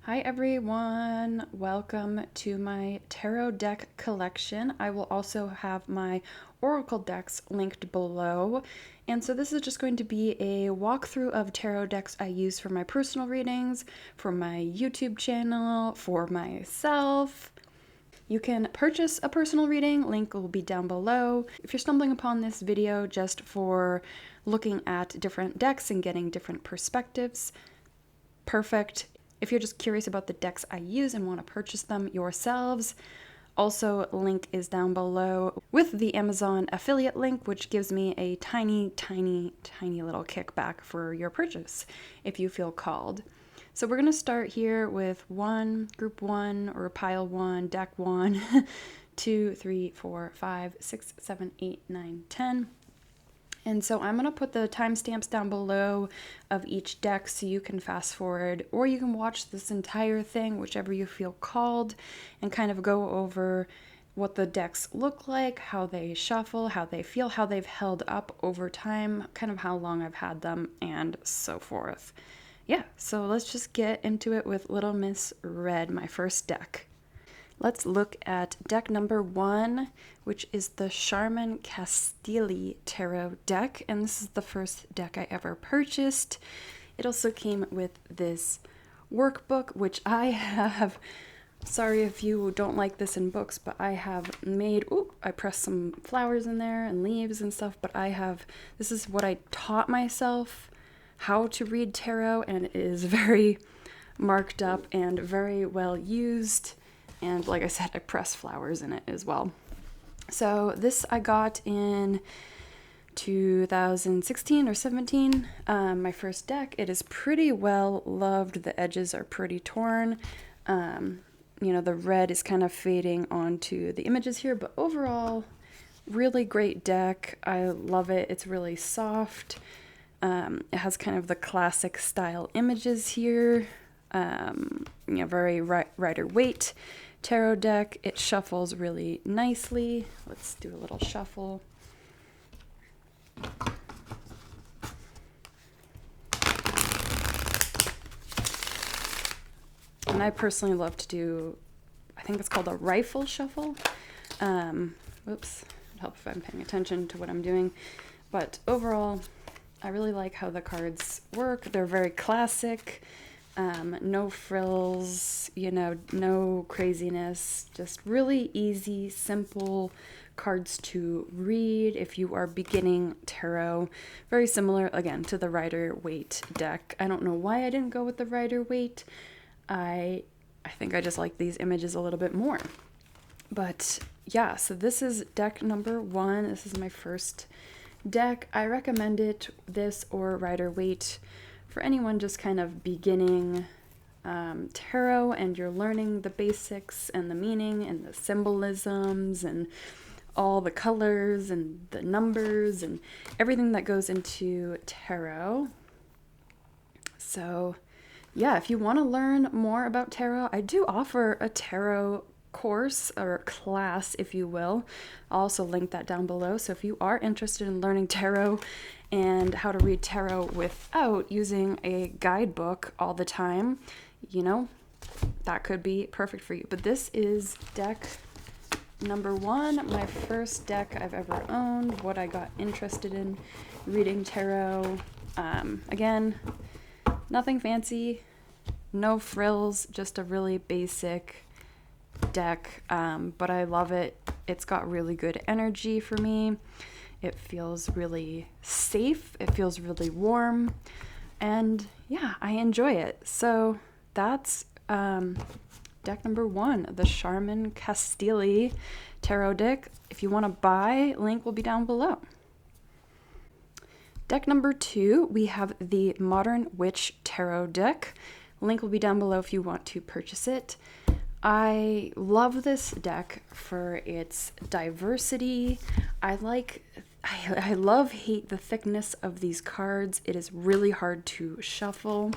Hi everyone, welcome to my tarot deck collection. I will also have my oracle decks linked below. And so this is just going to be a walkthrough of tarot decks I use for my personal readings, for my YouTube channel, for myself. You can purchase a personal reading, link will be down below. If you're stumbling upon this video just for looking at different decks and getting different perspectives, perfect. If you're just curious about the decks I use and want to purchase them yourselves, also link is down below with the Amazon affiliate link, which gives me a tiny little kickback for your purchase if you feel called. So we're going to start here with group one or pile one, deck one, 2, 3, 4, 5, 6, 7, 8, 9, 10. And so I'm going to put the timestamps down below of each deck so you can fast forward or you can watch this entire thing, whichever you feel called, and kind of go over what the decks look like, how they shuffle, how they feel, how they've held up over time, kind of how long I've had them, and so forth. Yeah, so let's just get into it with Little Miss Red, my first deck. Let's look at deck number 1, which is the Sharman-Caselli Tarot deck, and this is the first deck I ever purchased. It also came with this workbook, which I have, sorry if you don't like this in books, but I have made, I pressed some flowers in there and leaves and stuff, but this is what I taught myself how to read tarot, and it is very marked up and very well used. And like I said, I press flowers in it as well. So this I got in 2016 or 17, my first deck. It is pretty well loved. The edges are pretty torn. The red is kind of fading onto the images here, but overall, really great deck. I love it. It's really soft. It has kind of the classic style images here. Very Rider-Waite tarot deck. It shuffles really nicely. Let's do a little shuffle. And I personally love to do, I think it's called a rifle shuffle. Whoops, it'd help if I'm paying attention to what I'm doing. But overall, I really like how the cards work. They're very classic. No frills, no craziness, just really easy, simple cards to read if you are beginning tarot. Very similar, again, to the Rider-Waite deck. I don't know why I didn't go with the Rider-Waite. I think I just like these images a little bit more. But yeah, so this is deck number 1. This is my first deck. I recommend this or Rider-Waite for anyone just kind of beginning tarot and you're learning the basics and the meaning and the symbolisms and all the colors and the numbers and everything that goes into tarot. So yeah, if you want to learn more about tarot, I do offer a tarot course or class, if you will. I'll also link that down below. So if you are interested in learning tarot and how to read tarot without using a guidebook all the time, that could be perfect for you. But this is deck number 1, my first deck I've ever owned, what I got interested in reading tarot. Again, nothing fancy, no frills, just a really basic deck, but I love it. It's got really good energy for me. It feels really safe. It feels really warm. And yeah, I enjoy it. So that's deck number 1, the Sharman-Caselli Tarot deck. If you want to buy, link will be down below. Deck number 2, we have the Modern Witch Tarot deck. Link will be down below if you want to purchase it. I love this deck for its diversity. I hate the thickness of these cards. It is really hard to shuffle.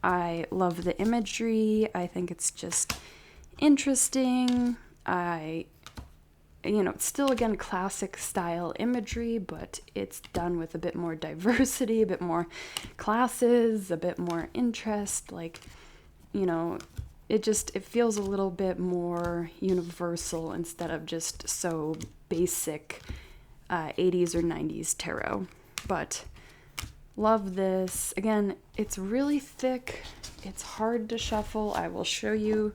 I love the imagery. I think it's just interesting. It's still, again, classic style imagery, but it's done with a bit more diversity, a bit more classes, a bit more interest. Like, you know, it feels a little bit more universal instead of just so basic 80s or 90s tarot. But love this. Again, it's really thick. It's hard to shuffle. I will show you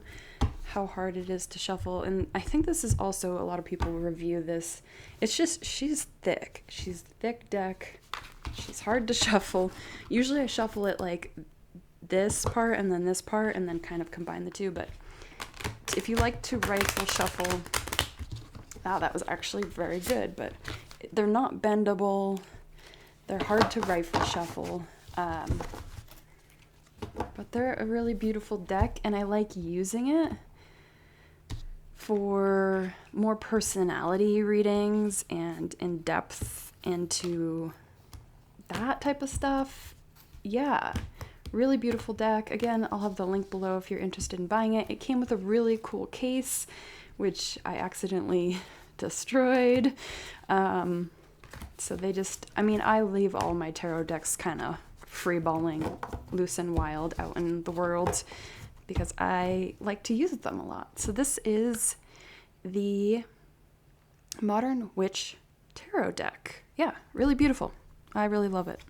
how hard it is to shuffle. And I think this is also, a lot of people review this. It's just, she's thick. She's a thick deck. She's hard to shuffle. Usually I shuffle it like this part and then this part and then kind of combine the two. But if you like to rifle shuffle, that was actually very good. But they're not bendable. They're hard to rifle shuffle. But they're a really beautiful deck, and I like using it for more personality readings and in depth into that type of stuff. Yeah, really beautiful deck. Again, I'll have the link below if you're interested in buying it. It came with a really cool case, which I accidentally destroyed. So they just, I mean, I leave all my tarot decks kind of freeballing, loose and wild out in the world because I like to use them a lot. So this is the Modern Witch Tarot deck. Yeah, really beautiful. I really love it.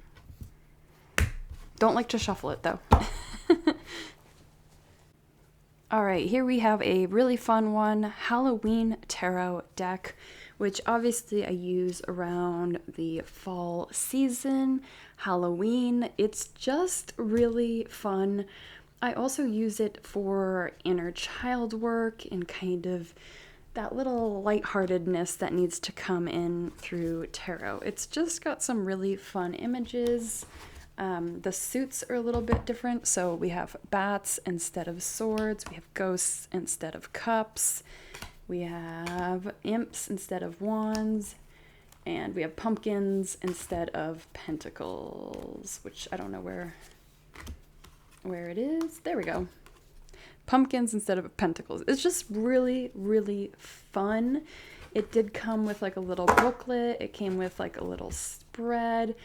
Don't like to shuffle it though. All right, here we have a really fun one, Halloween Tarot deck, which obviously I use around the fall season, Halloween. It's just really fun. I also use it for inner child work and kind of that little lightheartedness that needs to come in through tarot. It's just got some really fun images. The suits are a little bit different. So we have bats instead of swords. We have ghosts instead of cups. We have imps instead of wands. And we have pumpkins instead of pentacles, which I don't know where it is. There we go. Pumpkins instead of pentacles. It's just really, really fun. It did come with like a little booklet. It came with like a little spread.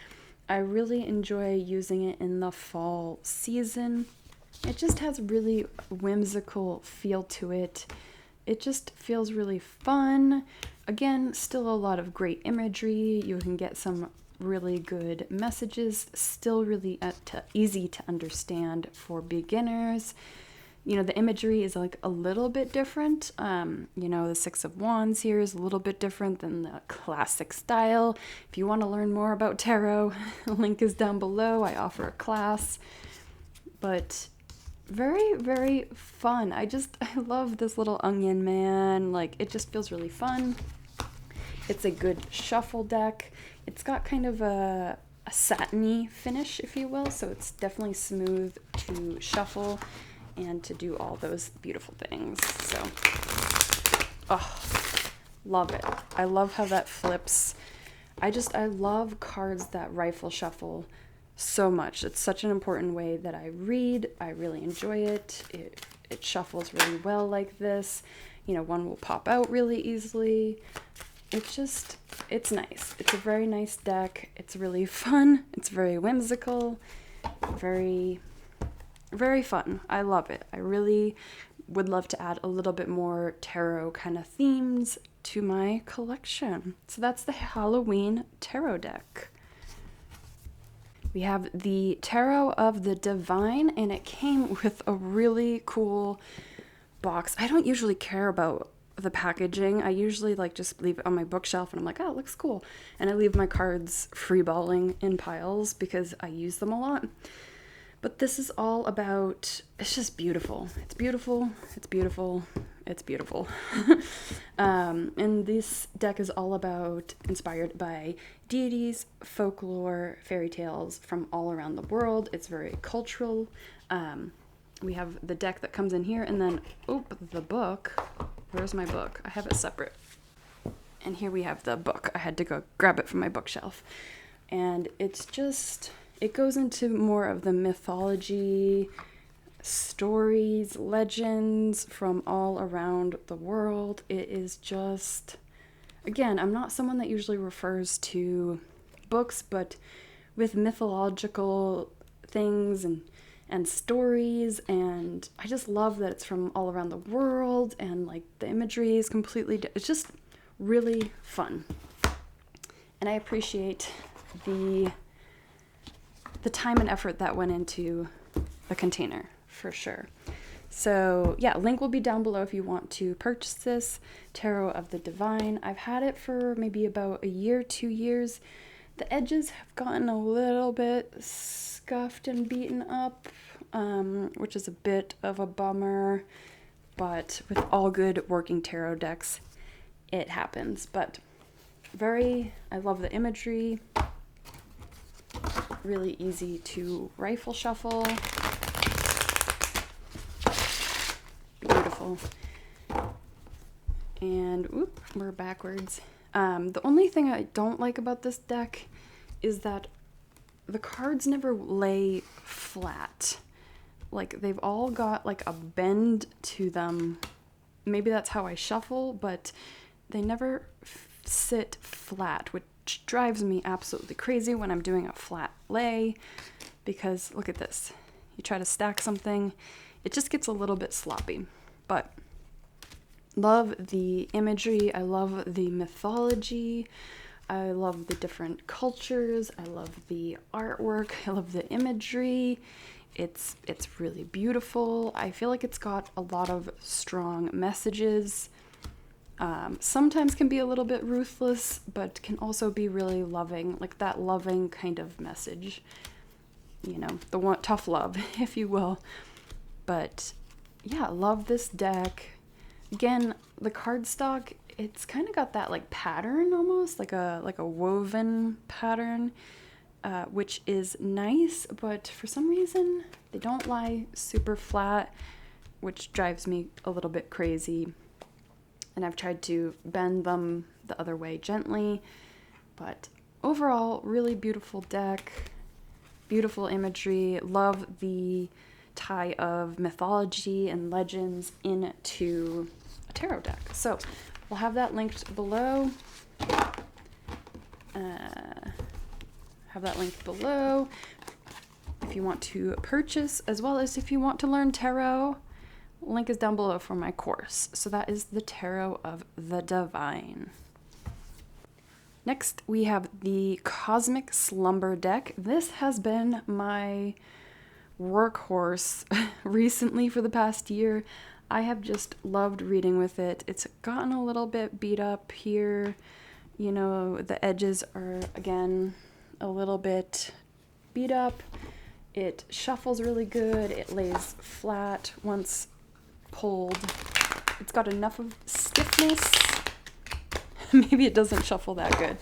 I really enjoy using it in the fall season. It just has really whimsical feel to it. It just feels really fun. Again, still a lot of great imagery. You can get some really good messages. Still really easy to understand for beginners. You know, the imagery is like a little bit different. You know, the Six of Wands here is a little bit different than the classic style. If you want to learn more about tarot, the link is down below. I offer a class. But very, very fun. I love this little onion man. Like, it just feels really fun. It's a good shuffle deck. It's got kind of a satiny finish, if you will. So it's definitely smooth to shuffle and to do all those beautiful things. So, oh, love it. I love how that flips. I love cards that rifle shuffle so much. It's such an important way that I read. I really enjoy it. It shuffles really well like this. You know, one will pop out really easily. It's nice. It's a very nice deck. It's really fun. It's very whimsical. Very, very fun. I love it. I really would love to add a little bit more tarot kind of themes to my collection. So that's the Halloween Tarot deck. We have the Tarot of the Divine, and it came with a really cool box. I don't usually care about the packaging. I usually like just leave it on my bookshelf and I'm like, oh, it looks cool. And I leave my cards freeballing in piles because I use them a lot. But this is all about, it's just beautiful. It's beautiful. It's beautiful. It's beautiful. And this deck is all about, inspired by deities, folklore, fairy tales from all around the world. It's very cultural. We have the deck that comes in here, and then, the book. Where's my book? I have it separate. And here we have the book. I had to go grab it from my bookshelf. And it's just, it goes into more of the mythology, stories, legends from all around the world. It is just, again, I'm not someone that usually refers to books, but with mythological things and and stories, and I just love that it's from all around the world, and like the imagery is completely it's just really fun. And I appreciate the time and effort that went into the container for sure. So yeah, link will be down below if you want to purchase this Tarot of the Divine. I've had it for maybe about a year, 2 years. The edges have gotten a little bit scuffed and beaten up, which is a bit of a bummer, but with all good working tarot decks, it happens. But I love the imagery, really easy to rifle shuffle. Beautiful. And whoop, we're backwards. The only thing I don't like about this deck is that the cards never lay flat. Like, they've all got like a bend to them. Maybe that's how I shuffle, but they never sit flat, which drives me absolutely crazy when I'm doing a flat lay, because look at this. You try to stack something, it just gets a little bit sloppy. But love the imagery, I love the mythology, I love the different cultures, I love the artwork, I love the imagery. It's really beautiful. I feel like it's got a lot of strong messages. Sometimes can be a little bit ruthless, but can also be really loving, like that loving kind of message. You know, the one tough love, if you will. But yeah, love this deck. Again, the cardstock, it's kind of got that like pattern almost, like a woven pattern, which is nice, but for some reason they don't lie super flat, which drives me a little bit crazy. And I've tried to bend them the other way gently, but overall, really beautiful deck, beautiful imagery. Love the tie of mythology and legends into a tarot deck. So we'll have that linked below. If you want to purchase, as well as if you want to learn tarot. Link is down below for my course. So that is the Tarot of the Divine. Next, we have the Cosmic Slumber deck. This has been my workhorse recently for the past year. I have just loved reading with it. It's gotten a little bit beat up here. You know, the edges are, again, a little bit beat up. It shuffles really good. It lays flat once pulled. It's got enough of stiffness. Maybe it doesn't shuffle that good.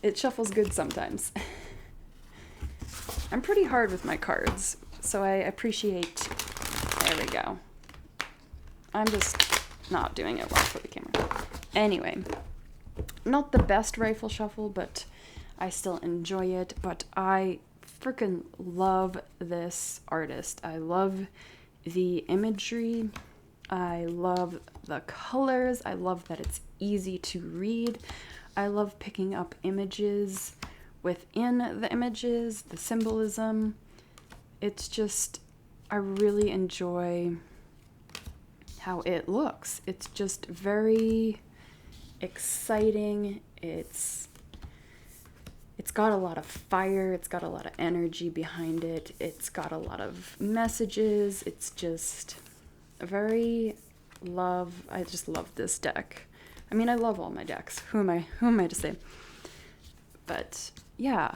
It shuffles good sometimes. I'm pretty hard with my cards, so I appreciate... There we go. I'm just not doing it well for the camera. Anyway, not the best rifle shuffle, but I still enjoy it. But I freaking love this artist. I love the imagery. I love the colors. I love that it's easy to read. I love picking up images within the images, the symbolism. It's just, I really enjoy how it looks. It's just very exciting. It's got a lot of fire. It's got a lot of energy behind it. It's got a lot of messages. It's just I just love this deck. I mean, I love all my decks. Who am I to say? But yeah,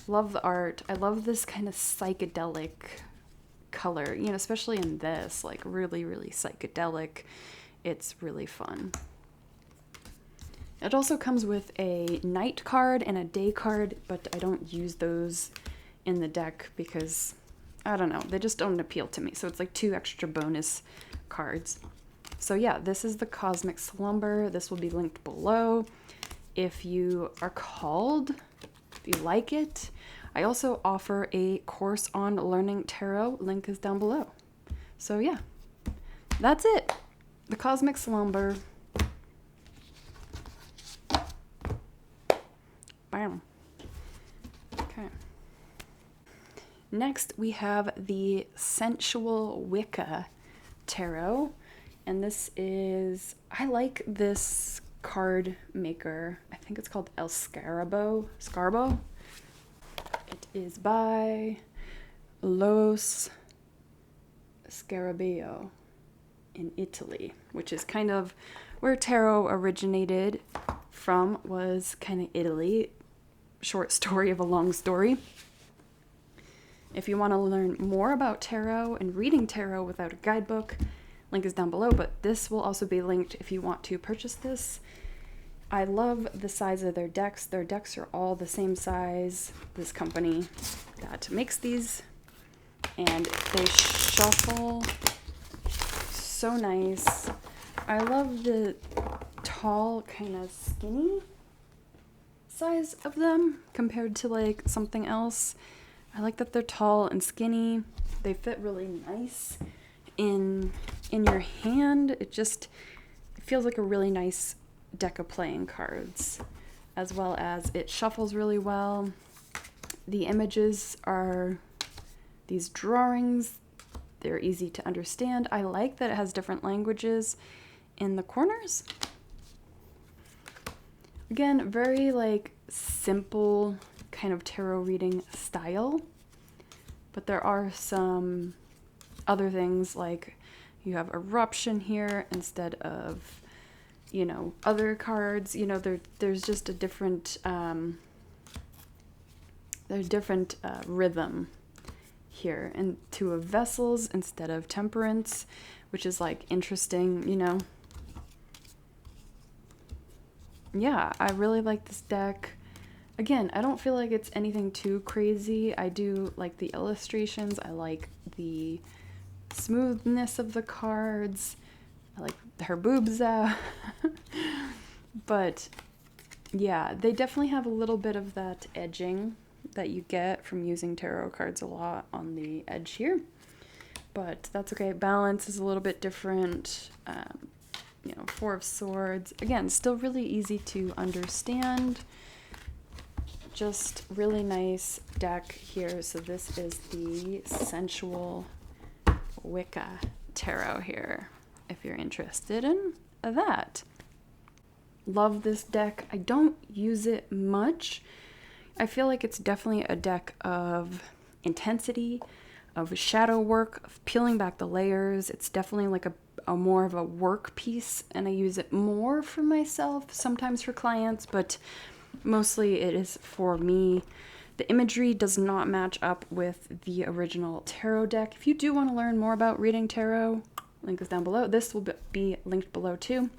love the art. I love this kind of psychedelic color, you know, especially in this, like really, really psychedelic. It's really fun. It also comes with a night card and a day card, but I don't use those in the deck because, I don't know, they just don't appeal to me. So it's like 2 extra bonus cards. So yeah, this is the Cosmic Slumber. This will be linked below if you are called, if you like it. I also offer a course on learning tarot. Link is down below. So yeah, that's it. The Cosmic Slumber. Bam. Okay. Next, we have the Sensual Wicca Tarot. And this is, I like this card maker. I think it's called El Scarbo. It is by Los Scarabeo in Italy, which is kind of where tarot originated from, was kind of Italy. Short story of a long story. If you want to learn more about tarot and reading tarot without a guidebook, link is down below, but this will also be linked if you want to purchase this. I love the size of their decks. Their decks are all the same size. This company that makes these, and they shuffle so nice. I love the tall, kind of skinny size of them compared to like something else. I like that they're tall and skinny. They fit really nice in your hand. It feels like a really nice deck of playing cards, as well as it shuffles really well. The images are these drawings. They're easy to understand. I like that it has different languages in the corners. Again, very like simple kind of tarot reading style, but there are some other things, like you have eruption here instead of, you know, other cards. You know, there's just a different rhythm here, and two of vessels instead of temperance, which is like interesting, you know. Yeah, I really like this deck. Again, I don't feel like it's anything too crazy. I do like the illustrations. I like the smoothness of the cards. I like her boobs out. But yeah, they definitely have a little bit of that edging that you get from using tarot cards a lot on the edge here. But that's okay. Balance is a little bit different. You know, Four of Swords. Again, still really easy to understand. Just really nice deck here. So this is the Sensual Wicca Tarot here, if you're interested in that. Love this deck. I don't use it much. I feel like it's definitely a deck of intensity, of shadow work, of peeling back the layers. It's definitely like a more of a work piece, and I use it more for myself, sometimes for clients, but mostly it is for me. The imagery does not match up with the original tarot deck. If you do want to learn more about reading tarot, link is down below. This will be linked below too.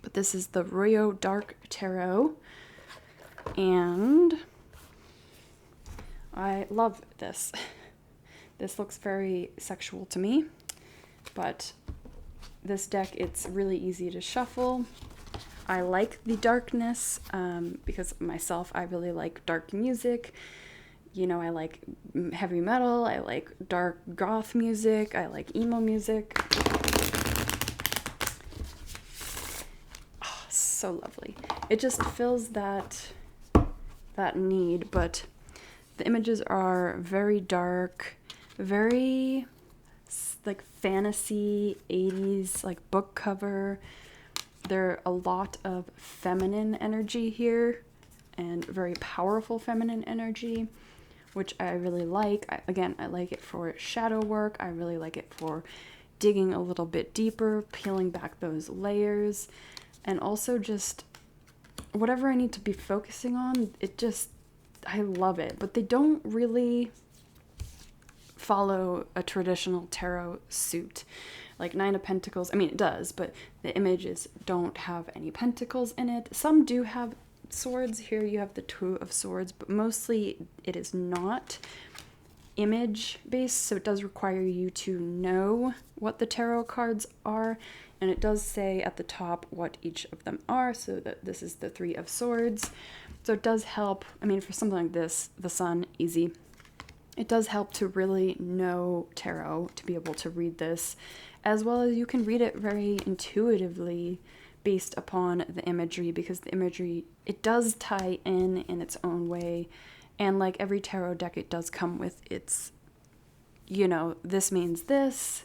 But this is the Royo Dark Tarot, and I love this. This looks very sexual to me, but this deck, it's really easy to shuffle. I like the darkness because myself, I really like dark music. You know, I like heavy metal, I like dark goth music, I like emo music. Oh, so lovely. It just fills that need, but the images are very dark, very like fantasy 80s like book cover. There are a lot of feminine energy here, and very powerful feminine energy, which I really like. I like it for shadow work. I really like it for digging a little bit deeper, peeling back those layers, and also just whatever I need to be focusing on. I love it. But they don't really follow a traditional tarot suit. Like Nine of Pentacles, I mean, it does, but the images don't have any pentacles in it. Some do have swords. Here you have the Two of Swords, but mostly it is not image based, so it does require you to know what the tarot cards are, and it does say at the top what each of them are, so that this is the Three of Swords. So it does help. I mean, for something like this, the Sun, easy. It does help to really know tarot to be able to read this, as well as you can read it very intuitively based upon the imagery, because the imagery, it does tie in its own way. And like every tarot deck, it does come with its this means this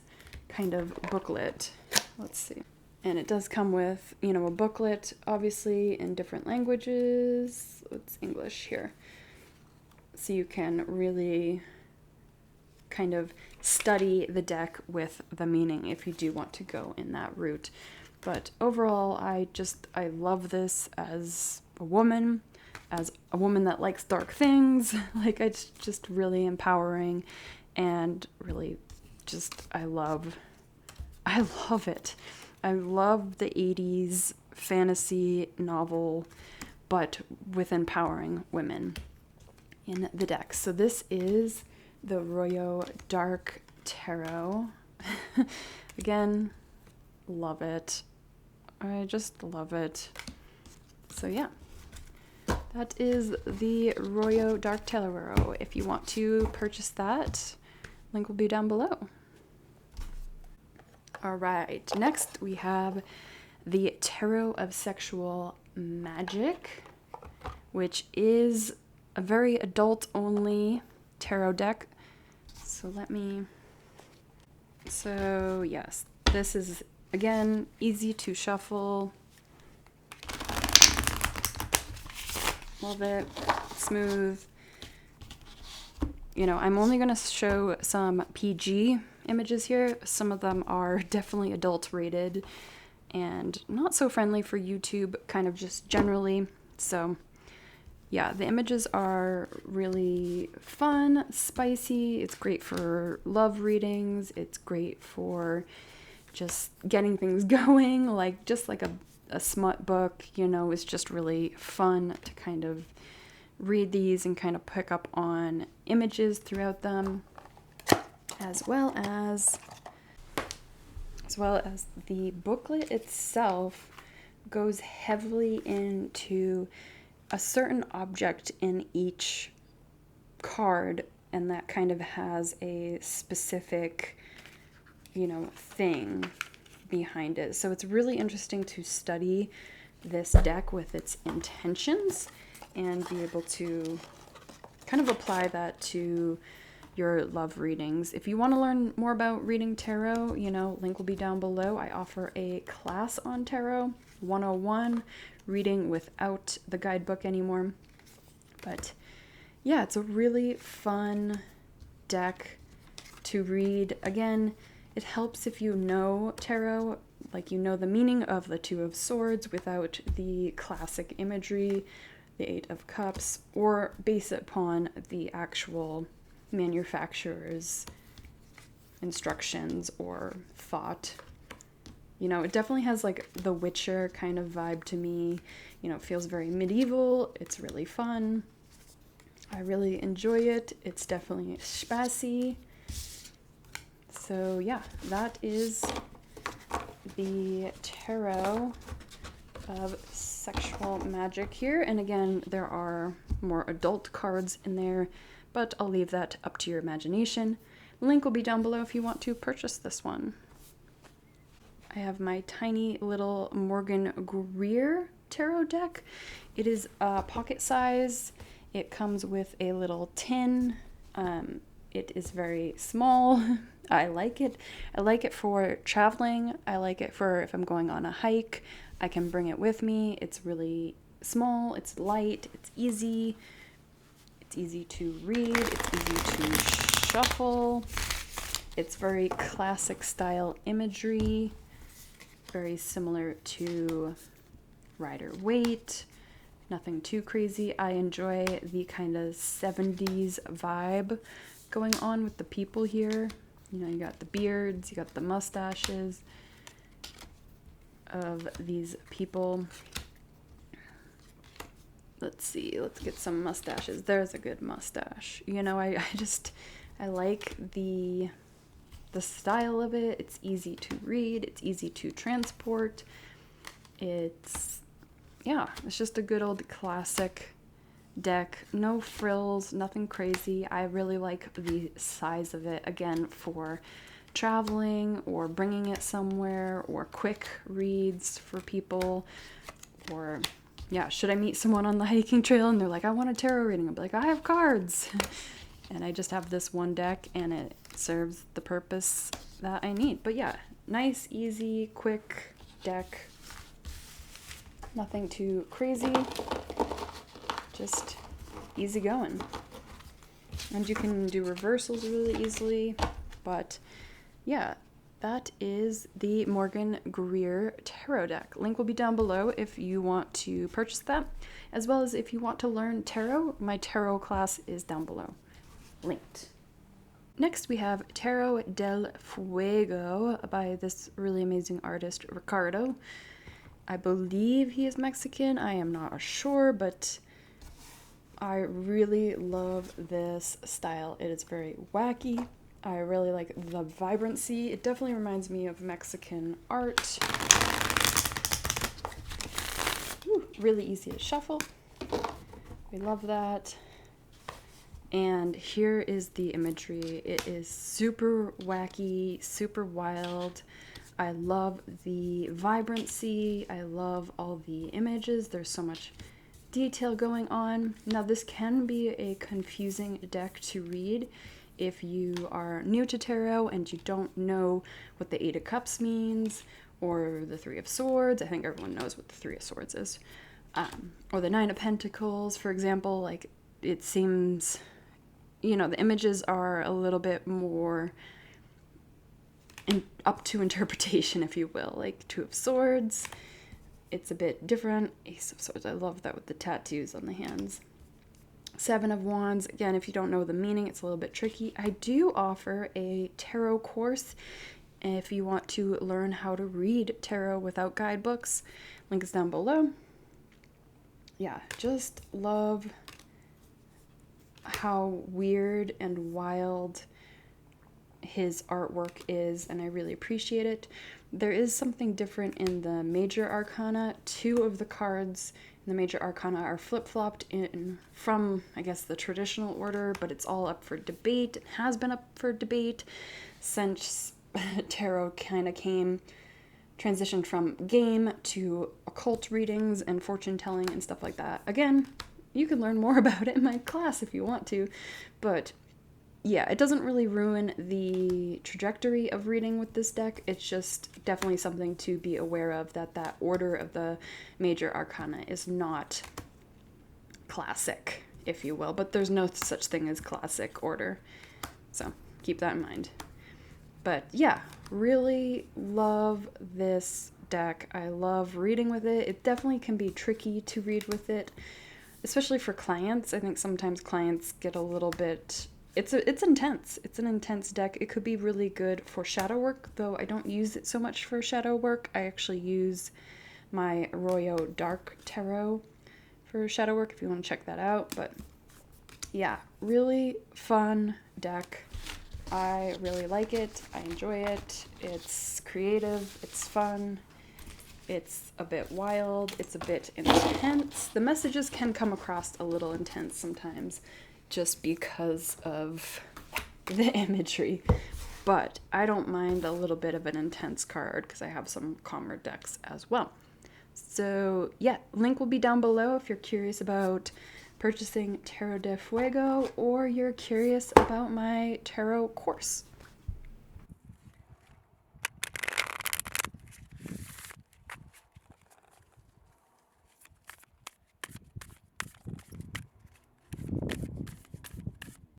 kind of booklet. Let's see. And it does come with, a booklet, obviously, in different languages. It's English here. So you can really kind of study the deck with the meaning if you do want to go in that route. But overall, I love this as a woman that likes dark things. Like, it's just really empowering, and really I love it. I love the 80s fantasy novel, but with empowering women in the deck. So this is the Royo Dark Tarot. Again, love it. I just love it. So yeah, that is the Royo Dark Tarot. If you want to purchase that, link will be down below. All right, next we have the Tarot of Sexual Magic, which is a very adult-only tarot deck. So yes, this is, again, easy to shuffle. Love it. Smooth. I'm only going to show some PG images here. Some of them are definitely adult rated and not so friendly for YouTube, kind of just generally. So yeah, the images are really fun, spicy. It's great for love readings. It's great for just getting things going, just like a smut book, it's just really fun to kind of read these and kind of pick up on images throughout them, as well as the booklet itself goes heavily into a certain object in each card, and that kind of has a specific, thing behind it. So it's really interesting to study this deck with its intentions and be able to kind of apply that to your love readings. If you want to learn more about reading tarot, link will be down below. I offer a class on tarot 101, reading without the guidebook anymore. But yeah, it's a really fun deck to read. Again, it helps if you know tarot, the meaning of the Two of Swords without the classic imagery, the Eight of Cups, or base it upon the actual manufacturer's instructions or thought. It definitely has the Witcher kind of vibe to me. It feels very medieval. It's really fun. I really enjoy it. It's definitely spassy. So yeah, that is the Tarot of Sexual Magic here. And again, there are more adult cards in there, but I'll leave that up to your imagination. Link will be down below if you want to purchase this one. I have my tiny little Morgan Greer tarot deck. It is pocket size. It comes with a little tin. It is very small. I like it. I like it for traveling. I like it for if I'm going on a hike. I can bring it with me. It's really small. It's light. It's easy. It's easy to read. It's easy to shuffle. It's very classic style imagery. Very similar to Rider-Waite. Nothing too crazy. I enjoy the kind of 70s vibe going on with the people here. You got the beards, you got the mustaches of these people. Let's see, let's get some mustaches. There's a good mustache. I like the style of it. It's easy to read, it's easy to transport. It's just a good old classic deck. No frills, nothing crazy. I really like the size of it, again, for traveling or bringing it somewhere, or quick reads for people, or should I meet someone on the hiking trail and they're like, I want a tarot reading, I'll be like, I have cards. And I just have this one deck, and serves the purpose that I need. But yeah, nice, easy, quick deck. Nothing too crazy, just easy going. And you can do reversals really easily, but yeah, that is the Morgan Greer tarot deck. Link will be down below if you want to purchase that, as well as if you want to learn tarot. My tarot class is down below, linked. Next we have Tarot del Fuego by this really amazing artist, Ricardo. I believe he is Mexican. I am not sure, but I really love this style. It is very wacky. I really like the vibrancy. It definitely reminds me of Mexican art. Ooh, really easy to shuffle. We love that. And here is the imagery. It is super wacky, super wild. I love the vibrancy. I love all the images. There's so much detail going on. Now, this can be a confusing deck to read if you are new to tarot and you don't know what the Eight of Cups means or the Three of Swords. I think everyone knows what the Three of Swords is. Or the Nine of Pentacles, for example. Like, it seems, you know, the images are a little bit more up to interpretation, if you will. Like Two of Swords, it's a bit different. Ace of Swords, I love that with the tattoos on the hands. Seven of Wands, again, if you don't know the meaning, it's a little bit tricky. I do offer a tarot course if you want to learn how to read tarot without guidebooks. Link is down below. Yeah, just love how weird and wild his artwork is, and I really appreciate it. There is something different in the major arcana. Two of the cards in the major arcana are flip-flopped in from, I guess, the traditional order, but it's all up for debate. It has been up for debate since tarot kind of transitioned from game to occult readings and fortune telling and stuff like that. Again, you can learn more about it in my class if you want to, but yeah, it doesn't really ruin the trajectory of reading with this deck. It's just definitely something to be aware of, that order of the major arcana is not classic, if you will, but there's no such thing as classic order, so keep that in mind. But yeah, really love this deck. I love reading with it. It definitely can be tricky to read with it, especially for clients. I think sometimes clients get a little bit... It's intense. It's an intense deck. It could be really good for shadow work, though I don't use it so much for shadow work. I actually use my Royo Dark Tarot for shadow work if you want to check that out. But yeah, really fun deck. I really like it. I enjoy it. It's creative. It's fun. It's a bit wild. It's a bit intense. The messages can come across a little intense sometimes, just because of the imagery, but I don't mind a little bit of an intense card because I have some calmer decks as well. So yeah, link will be down below if you're curious about purchasing Tarot de Fuego or you're curious about my tarot course.